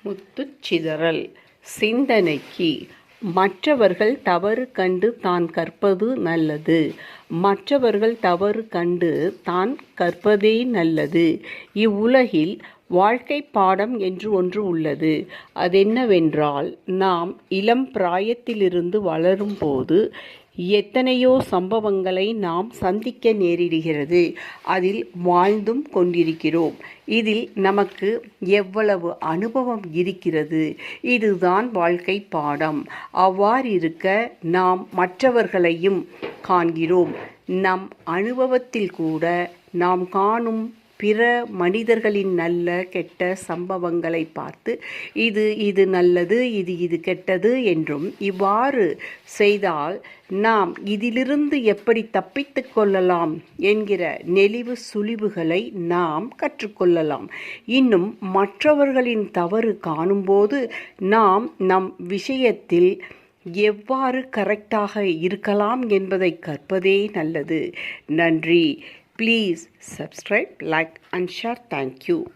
முத்துச்சிதறல் சிந்தனைக்கு மற்றவர்கள் தவறு கண்டு தான் கற்பது நல்லது. மற்றவர்கள் தவறு கண்டு தான் கற்பதே நல்லது. இவ்வுலகில் வாழ்க்கை பாடம் என்று ஒன்று உள்ளது. அதென்னவென்றால், நாம் இளம் பிராயத்திலிருந்து வளரும்போது எத்தனையோ சம்பவங்களை நாம் சந்திக்க நேரிடுகிறது. அதில் வாழ்ந்தும் கொண்டிருக்கிறோம். இதில் நமக்கு எவ்வளவு அனுபவம் இருக்கிறது. இதுதான் வாழ்க்கை பாடம். அவ்வாறிருக்க நாம் மற்றவர்களையும் காண்கிறோம். நம் அனுபவத்தில் கூட நாம் காணும் பிற மனிதர்களின் நல்ல கெட்ட சம்பவங்களை பார்த்து இது நல்லது, இது கெட்டது என்றும் இவ்வாறு செய்தால் நாம் இதிலிருந்து எப்படி தப்பித்து கொள்ளலாம் என்கிற நெளிவு சுழிவுகளை நாம் கற்றுக்கொள்ளலாம். இன்னும் மற்றவர்களின் தவறு காணும்போது நாம் நம் விஷயத்தில் எவ்வாறு கரெக்டாக இருக்கலாம் என்பதை கற்பதே நல்லது. நன்றி. Please subscribe, like and share. Thank you.